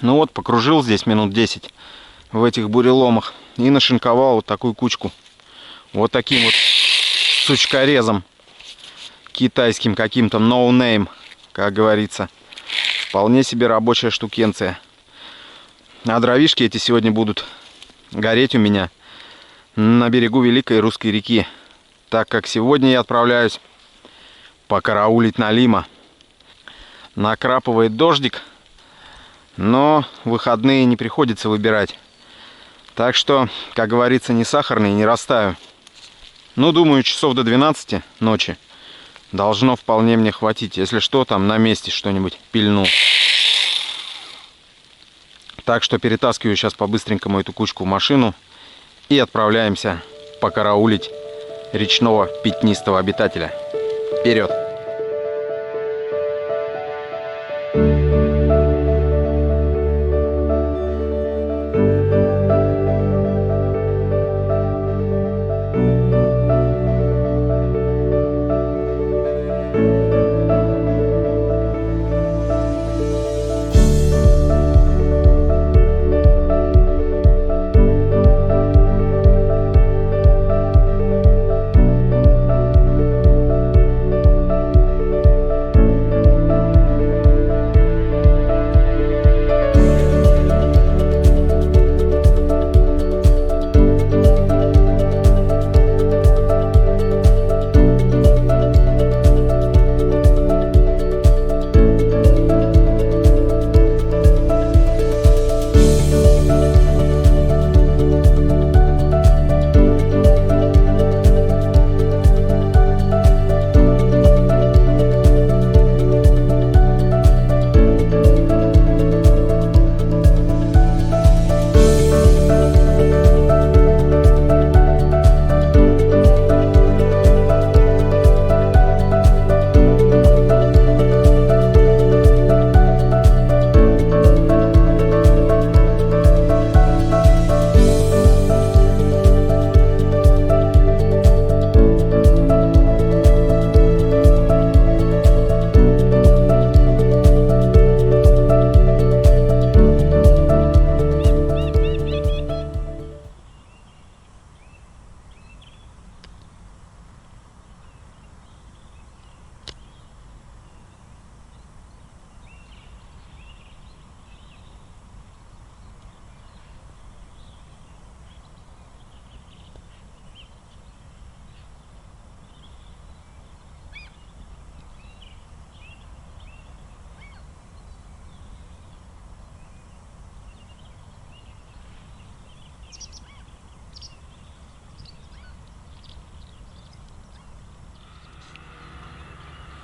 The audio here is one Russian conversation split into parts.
Ну вот, покружил здесь минут 10 в этих буреломах и нашинковал вот такую кучку. Вот таким вот сучкорезом китайским каким-то, no name, как говорится. Вполне себе рабочая штукенция. А дровишки эти сегодня будут гореть у меня на берегу Великой Русской реки, так как сегодня я отправляюсь покараулить налима. Накрапывает дождик, но выходные не приходится выбирать. Так что, как говорится, не сахарный, не растаю. Ну, думаю, часов до 12 ночи должно вполне мне хватить. Если что, там на месте что-нибудь пильну. Так что перетаскиваю сейчас по-быстренькому эту кучку в машину и отправляемся покараулить речного пятнистого обитателя. Вперед!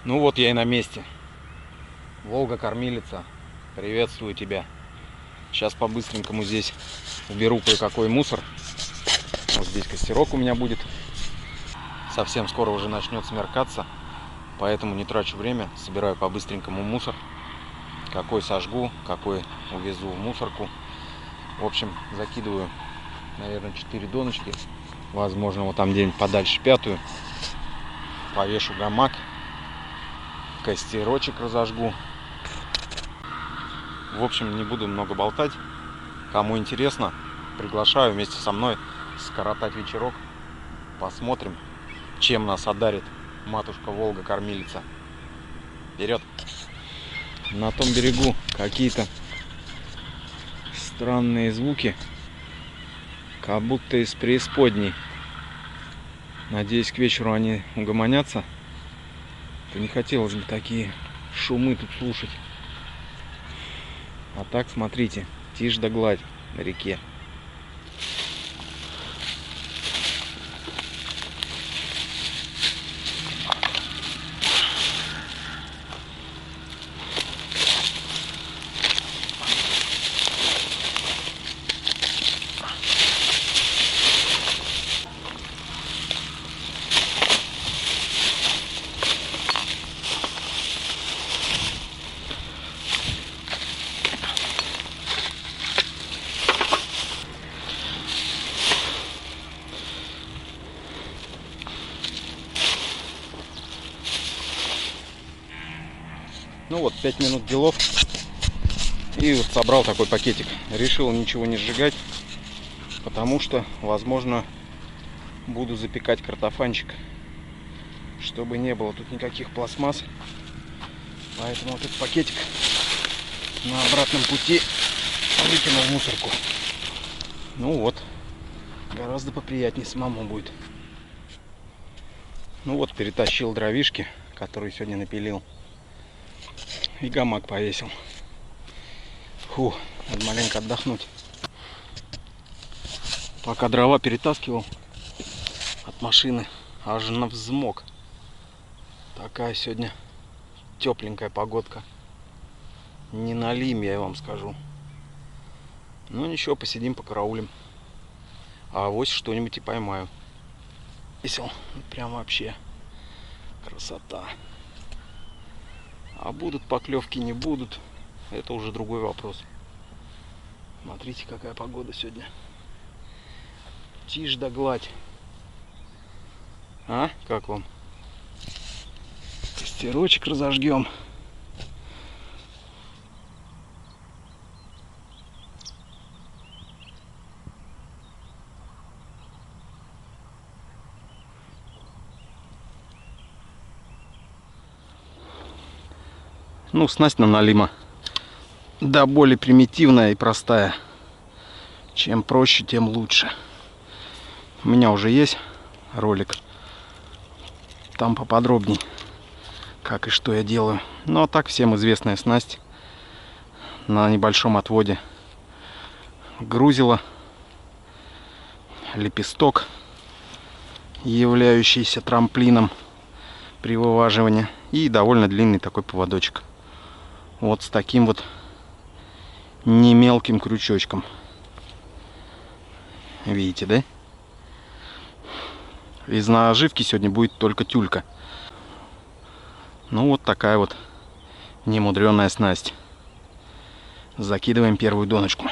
Ну вот я и на месте. Волга-кормилица, приветствую тебя. Сейчас по-быстренькому здесь уберу кое-какой мусор. Вот здесь костерок у меня будет. Совсем скоро уже начнет смеркаться, поэтому не трачу время. Собираю по-быстренькому мусор. Какой сожгу, какой увезу в мусорку. В общем, закидываю, наверное, 4 доночки. Возможно, вот там где-нибудь подальше 5-ю. Повешу гамак. Костерочек разожгу. В общем, не буду много болтать. Кому интересно, приглашаю вместе со мной скоротать вечерок. Посмотрим, чем нас одарит матушка Волга-кормилица. Вперед! На том берегу какие-то странные звуки, как будто из преисподней. Надеюсь, к вечеру они угомонятся. То не хотелось бы такие шумы тут слушать. А так, смотрите, тишь да гладь на реке. Ну вот, 5 минут делов. И вот собрал такой пакетик. Решил ничего не сжигать, потому что, возможно, буду запекать картофанчик, чтобы не было тут никаких пластмасс. Поэтому вот этот пакетик на обратном пути выкинул в мусорку. Ну вот, гораздо поприятнее самому будет. Ну вот, перетащил дровишки, которые сегодня напилил, и гамак повесил. Фу, надо маленько отдохнуть. Пока дрова перетаскивал от машины, аж навзмок. Такая сегодня тепленькая погодка. Не налим, я вам скажу. Ну ничего, посидим, покараулим. А авось что-нибудь и поймаю. Весел, прям вообще красота. А будут поклевки, не будут, это уже другой вопрос. Смотрите, какая погода сегодня. Тишь да гладь. А, как вам? Костерочек разожгем. Ну, снасть нам налима. Да, более примитивная и простая. Чем проще, тем лучше. У меня уже есть ролик. Там поподробней, как и что я делаю. Ну, а так всем известная снасть на небольшом отводе. Грузило, лепесток, являющийся трамплином при вываживании, и довольно длинный такой поводочек. Вот с таким вот не мелким крючочком. Видите, да? Из наживки сегодня будет только тюлька. Ну вот такая вот немудреная снасть. Закидываем первую доночку.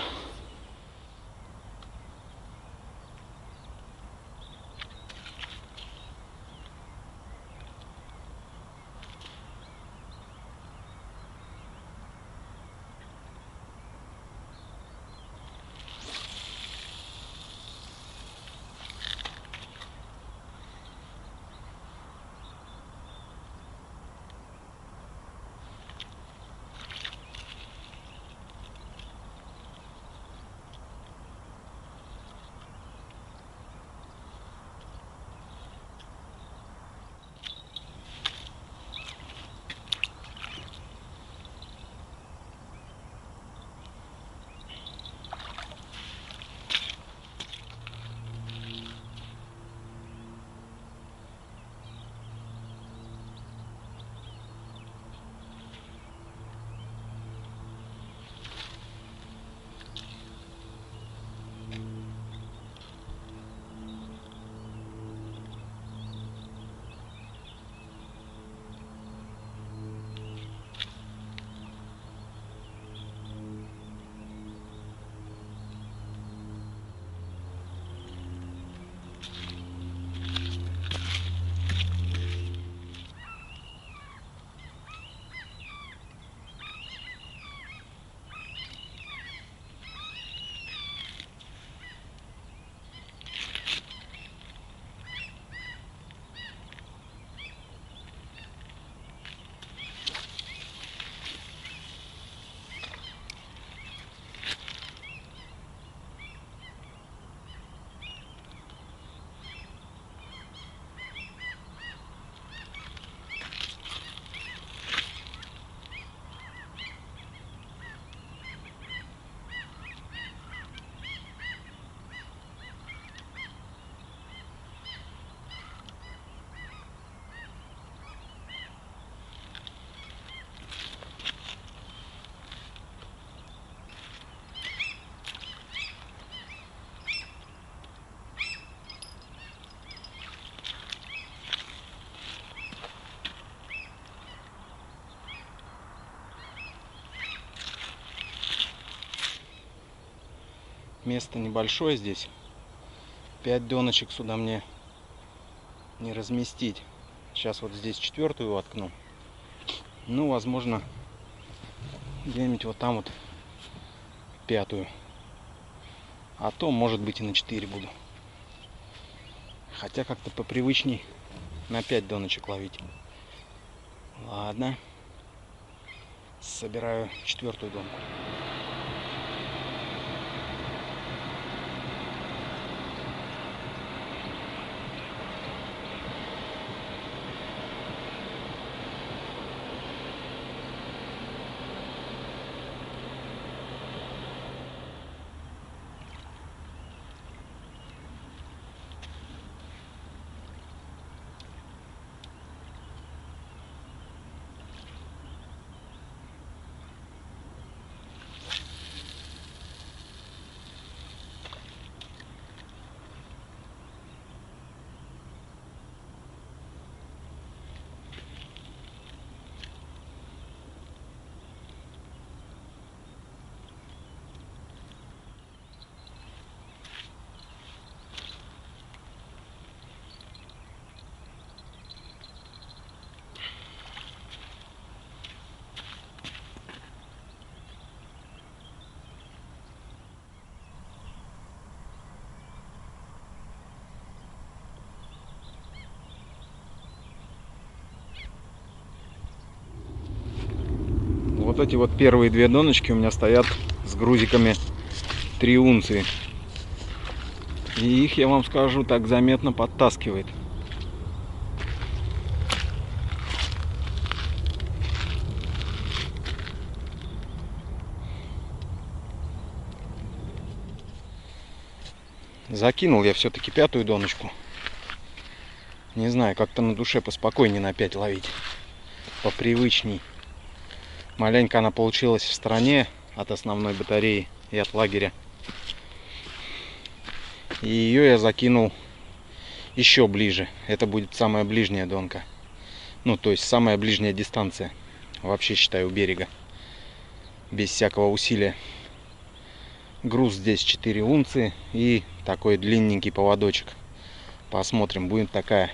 Место небольшое здесь. 5 доночек сюда мне не разместить. Сейчас вот здесь 4-ю воткну. Ну, возможно, где-нибудь вот там вот 5-ю. А то, может быть, и на 4 буду. Хотя как-то попривычней на 5 доночек ловить. Ладно. Собираю 4-ю донку. Вот эти вот первые 2 доночки у меня стоят с грузиками 3 унции. И их, я вам скажу, так заметно подтаскивает. Закинул я все-таки 5-ю доночку. Не знаю, как-то на душе поспокойнее на 5 ловить. Попривычней. Маленько она получилась в стороне от основной батареи и от лагеря. И ее я закинул еще ближе. Это будет самая ближняя донка. Ну, то есть самая ближняя дистанция. Вообще, считаю, у берега. Без всякого усилия. Груз здесь 4 унции и такой длинненький поводочек. Посмотрим, будет такая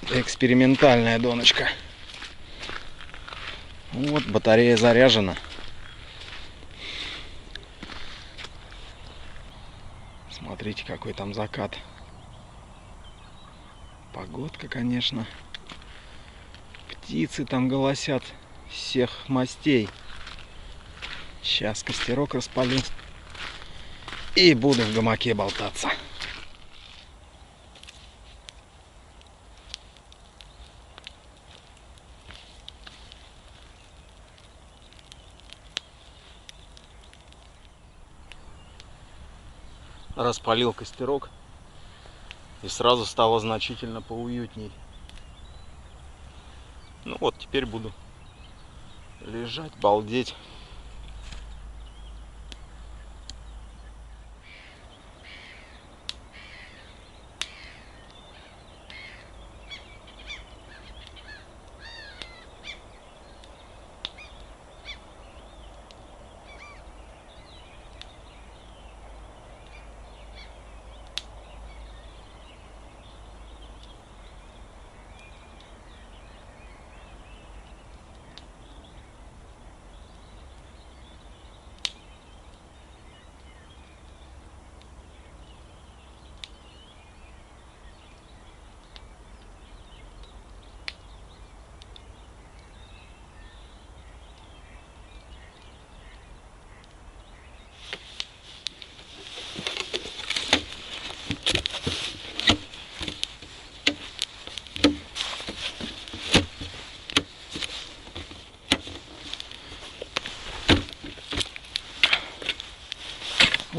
экспериментальная доночка. Вот, батарея заряжена. Смотрите, какой там закат. Погодка, конечно. Птицы там голосят всех мастей. Сейчас костерок распалю. И буду в гамаке болтаться. Распалил костерок. И сразу стало значительно поуютней. Ну вот, теперь буду лежать, балдеть.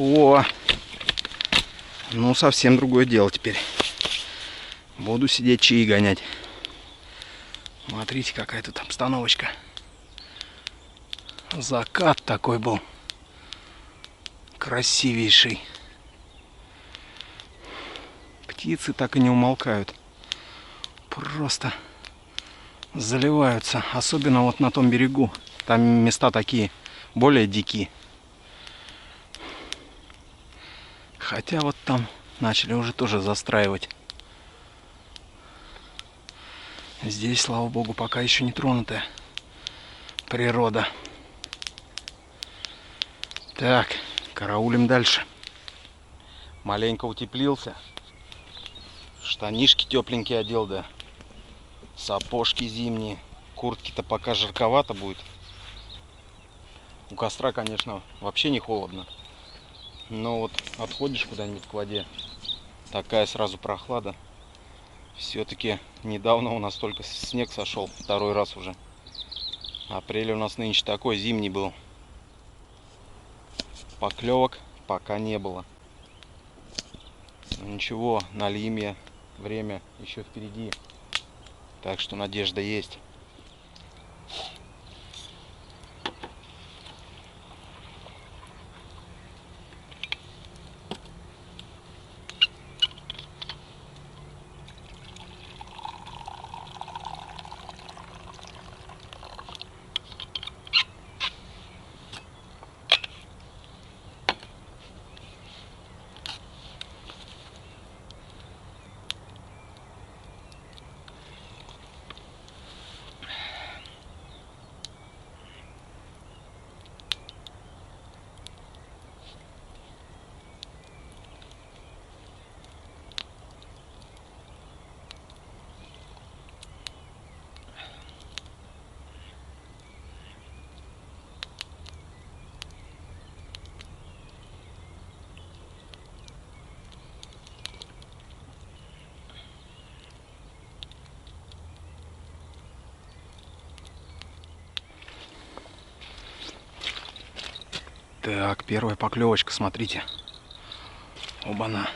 О, ну совсем другое дело теперь. Буду сидеть чаи гонять. Смотрите, какая тут обстановочка. Закат такой был. Красивейший. Птицы так и не умолкают. Просто заливаются. Особенно вот на том берегу. Там места такие более дикие. Хотя вот там начали уже тоже застраивать. Здесь, слава богу, пока еще не тронутая природа. Так, караулим дальше. Маленько утеплился. Штанишки тепленькие одел, да. Сапожки зимние. Куртки-то пока жарковато будет. У костра, конечно, вообще не холодно. Но вот отходишь куда-нибудь к воде, такая сразу прохлада. Все-таки недавно у нас только снег сошел, второй раз уже. Апрель у нас нынче такой зимний был. Поклевок пока не было. Но ничего, нальем я, время еще впереди. Так что надежда есть. Так, первая поклевочка, смотрите. Оба-на.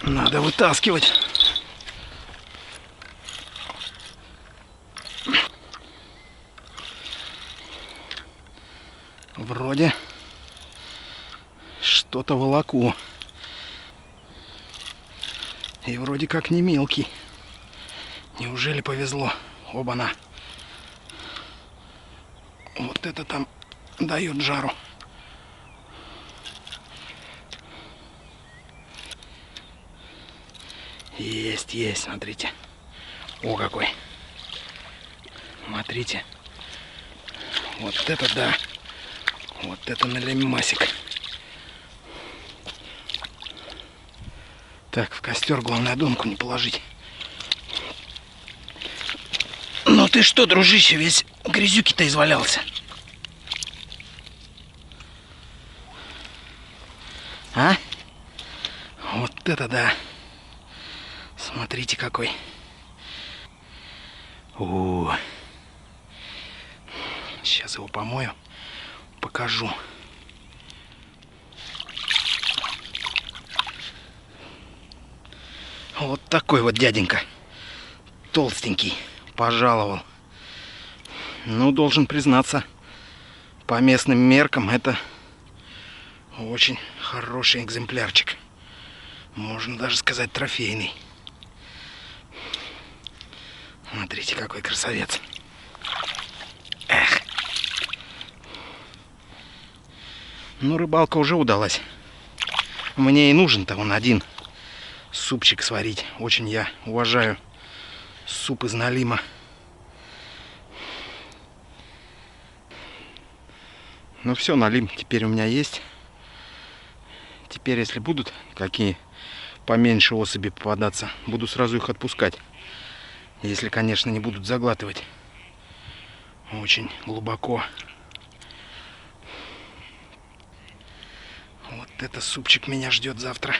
Надо вытаскивать. Вроде что-то волоку. И вроде как не мелкий. Неужели повезло? Оба-на. Вот это там дает жару. Есть, есть, смотрите. О, какой. Смотрите. Вот это да. Вот это налимасик. Так, в костер главное донку не положить. Ну ты что, дружище, весь грязюки-то извалялся. А? Вот это да. Смотрите какой. Сейчас его помою. Покажу. Вот такой вот дяденька. Толстенький. Пожаловал. Ну, должен признаться, по местным меркам это очень хороший экземплярчик. Можно даже сказать трофейный. Смотрите, какой красавец. Эх. Ну, рыбалка уже удалась. Мне и нужен-то он один. Супчик сварить. Очень я уважаю суп из налима. Ну все, налим теперь у меня есть. Теперь, если будут какие поменьше особи попадаться, буду сразу их отпускать. Если, конечно, не будут заглатывать очень глубоко. Вот это супчик меня ждет завтра.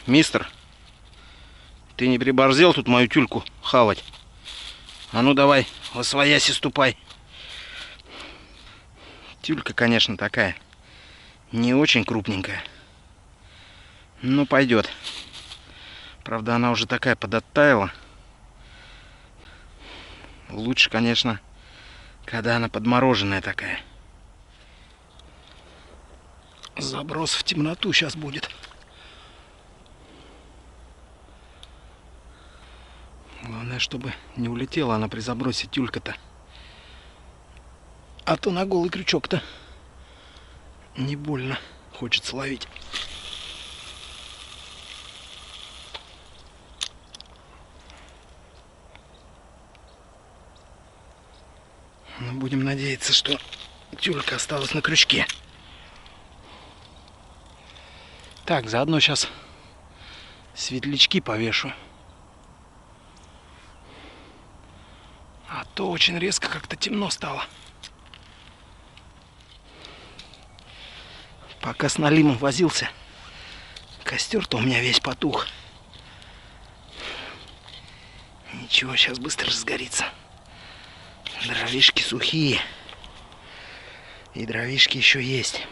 Мистер, ты не приборзел тут мою тюльку хавать? А ну давай, восвояси ступай. Тюлька, конечно, такая не очень крупненькая, но пойдет. Правда, она уже такая подоттаяла. Лучше, конечно, когда она подмороженная такая. Заброс в темноту сейчас будет. Главное, чтобы не улетела она при забросе тюлька-то. А то на голый крючок-то не больно хочется ловить. Но будем надеяться, что тюлька осталась на крючке. Так, заодно сейчас светлячки повешу. А то очень резко как-то темно стало. Пока с налимом возился, костер-то у меня весь потух. Ничего, сейчас быстро разгорится. Дровишки сухие. И дровишки еще есть.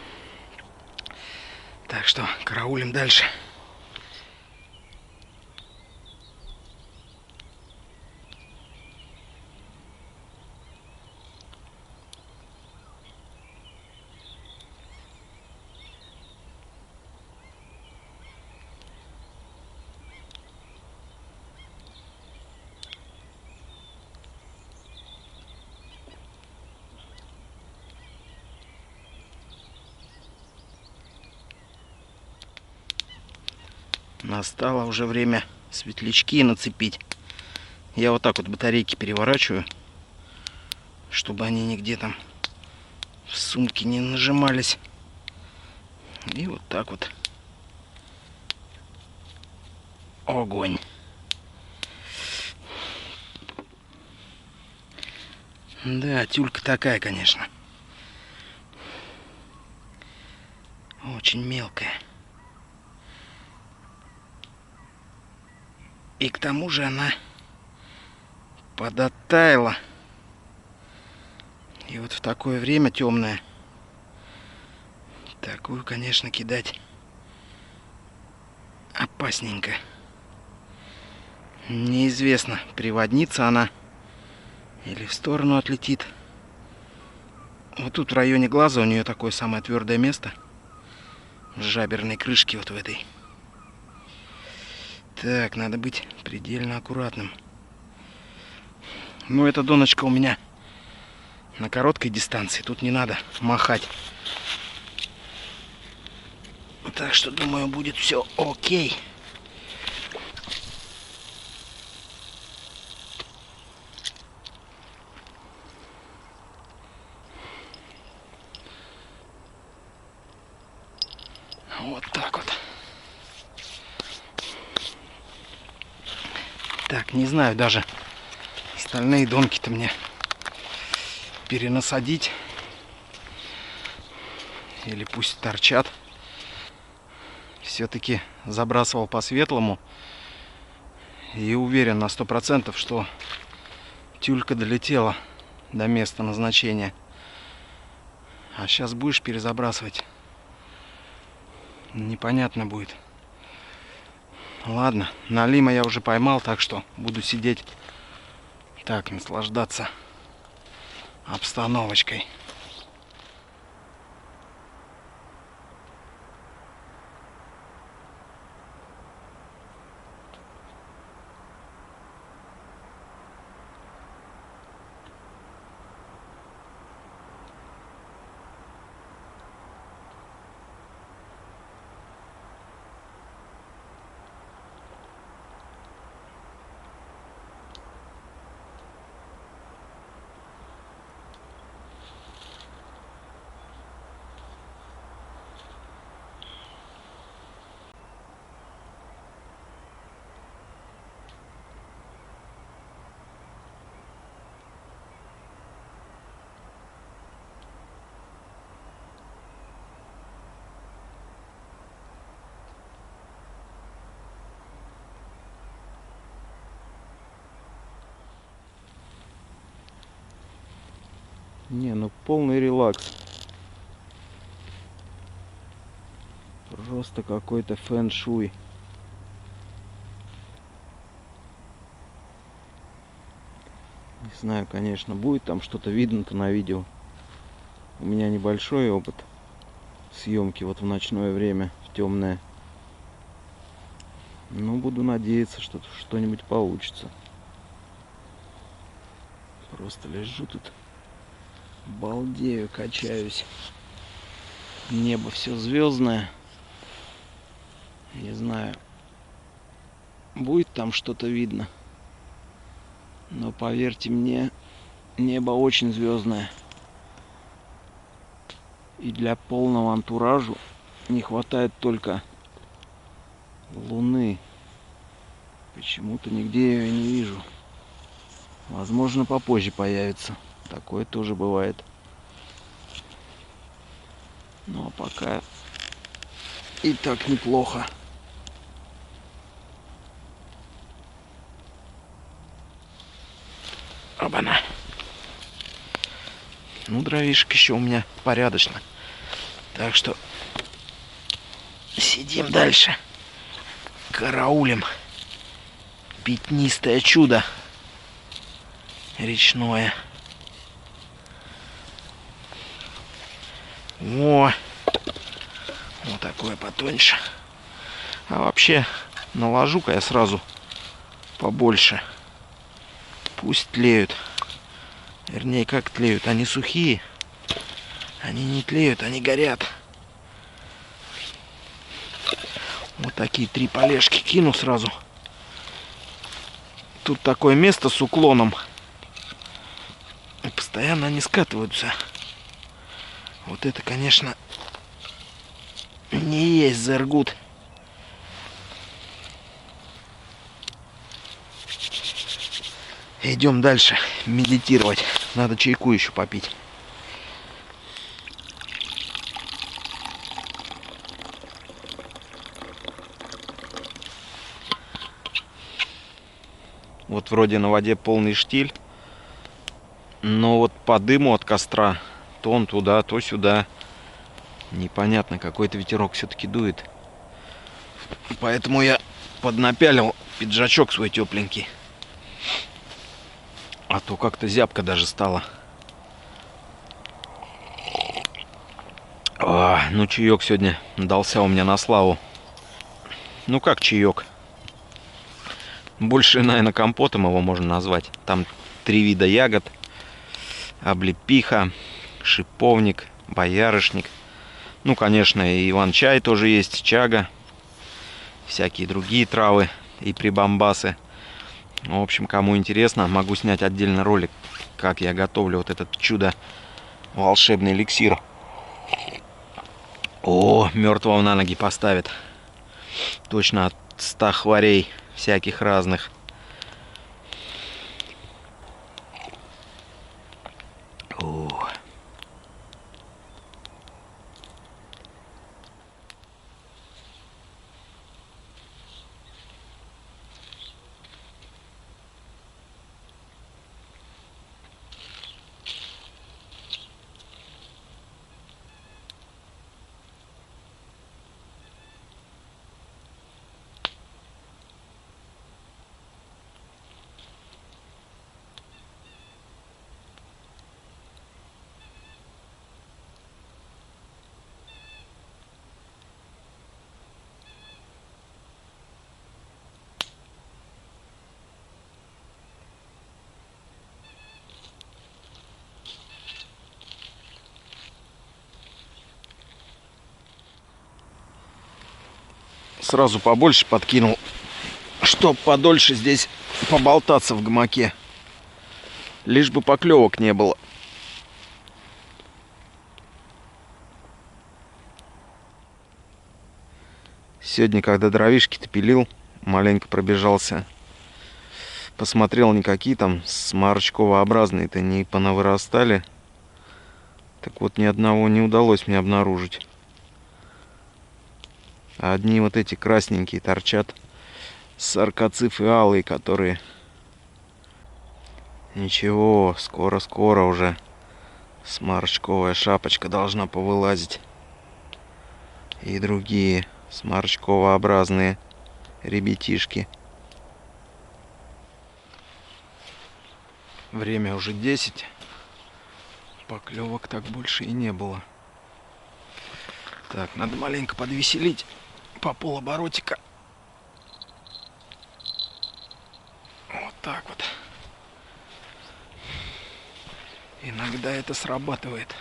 Так что караулим дальше. Настало уже время светлячки нацепить. Я вот так вот батарейки переворачиваю, чтобы они нигде там в сумке не нажимались. И вот так вот. Огонь. Да, тюлька такая, конечно. Очень мелкая. И к тому же она подоттаяла. И вот в такое время темное такую, конечно, кидать опасненько. Неизвестно, приводнится она или в сторону отлетит. Вот тут в районе глаза у нее такое самое твердое место. С жаберной крышки вот в этой. Так, надо быть предельно аккуратным. Ну, эта доночка у меня на короткой дистанции. Тут не надо махать. Так что, думаю, будет все окей. Вот так вот. Так, не знаю даже, остальные донки-то мне перенасадить или пусть торчат. Все-таки забрасывал по светлому и уверен на 100%, что тюлька долетела до места назначения. А сейчас будешь перезабрасывать, непонятно будет. Ладно, налима я уже поймал, так что буду сидеть так, наслаждаться обстановочкой. Не, ну полный релакс. Просто какой-то фэн-шуй. Не знаю, конечно, будет там что-то видно-то на видео. У меня небольшой опыт съемки вот в ночное время, в темное. Но буду надеяться, что что-нибудь получится. Просто лежу тут, балдею, качаюсь. Небо все звездное. Не знаю, будет там что-то видно. Но поверьте мне, Небо очень звездное. И для полного антуражу не хватает только луны. Почему-то нигде я ее не вижу. Возможно, попозже появится. Такое тоже бывает. Но пока и так неплохо. Оба-на. Ну, дровишек еще у меня порядочно. Так что сидим дальше. Караулем. Пятнистое чудо речное. О, вот такое потоньше. А вообще наложу-ка я сразу побольше. Пусть тлеют. Вернее, как тлеют. Они сухие. Они не тлеют, они горят. Вот такие 3 полежки кину сразу. Тут такое место с уклоном. И постоянно они скатываются. Вот это, конечно, не есть зергут. Идем дальше медитировать. Надо чайку еще попить. Вот вроде на воде полный штиль. Но вот по дыму от костра то он туда, то сюда. Непонятно, какой-то ветерок все-таки дует. Поэтому я поднапялил пиджачок свой тепленький. А то как-то зябко даже стало. Ну, чаек сегодня дался у меня на славу. Ну, как чаек? Больше, наверное, компотом его можно назвать. Там 3 вида ягод. Облепиха, шиповник, боярышник. Ну, конечно, и иван-чай тоже есть, чага. Всякие другие травы и прибамбасы. В общем, кому интересно, могу снять отдельный ролик, как я готовлю вот этот чудо волшебный эликсир. О, мертвого на ноги поставит. Точно от 100 хворей всяких разных. О. Сразу побольше подкинул, чтоб подольше здесь поболтаться в гамаке. Лишь бы поклевок не было. Сегодня, когда дровишки-то пилил, маленько пробежался. Посмотрел, никакие там сморчковообразные-то не понавырастали. Так вот, ни одного не удалось мне обнаружить. А одни вот эти красненькие торчат. Саркоцифы алые, которые... Ничего, скоро-скоро уже сморчковая шапочка должна повылазить. И другие сморчковообразные ребятишки. Время уже 10. Поклевок так больше и не было. Так, надо маленько подвеселить по полоборотика. Вот так вот. Иногда это срабатывает.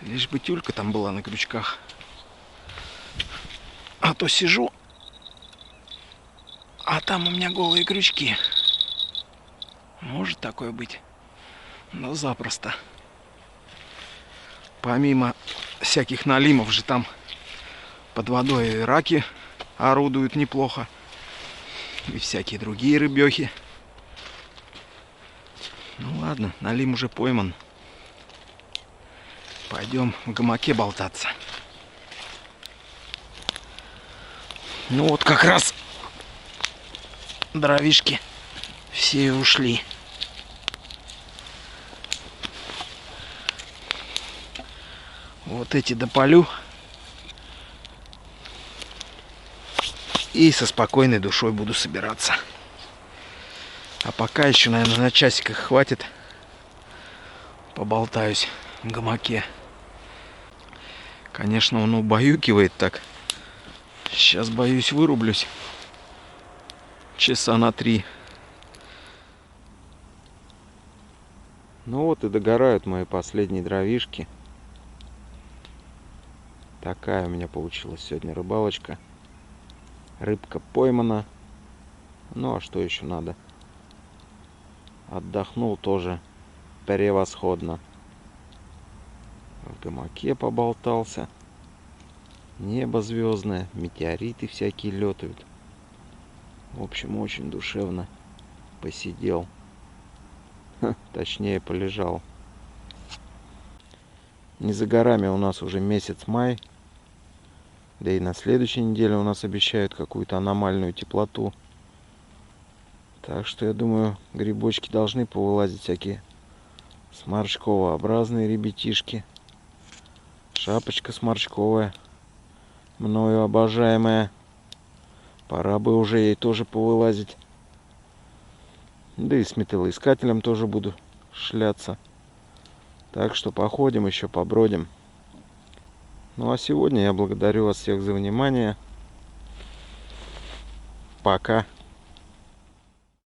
Лишь бы тюлька там была на крючках. А то сижу, а там у меня голые крючки. Может такое быть? Но запросто. Помимо всяких налимов же там под водой и раки орудуют неплохо. И всякие другие рыбехи. Ну ладно, налим уже пойман. Пойдем в гамаке болтаться. Ну вот как раз дровишки все ушли. Вот эти допалю. И со спокойной душой буду собираться. А пока еще, наверное, на часик их хватит. Поболтаюсь в гамаке. Конечно, он убаюкивает так. Сейчас, боюсь, вырублюсь. Часа на 3. Ну вот и догорают мои последние дровишки. Такая у меня получилась сегодня рыбалочка. Рыбка поймана. Ну а что еще надо? Отдохнул тоже превосходно. В гамаке поболтался. Небо звездное, метеориты всякие летают. В общем, очень душевно посидел. Точнее, полежал. Не за горами у нас уже месяц май. Да и на следующей неделе у нас обещают какую-то аномальную теплоту. Так что я думаю, грибочки должны повылазить, всякие сморчковообразные ребятишки. Шапочка сморчковая, мною обожаемая. Пора бы уже ей тоже повылазить. Да и с металлоискателем тоже буду шляться. Так что походим еще, побродим. Ну а сегодня я благодарю вас всех за внимание. Пока.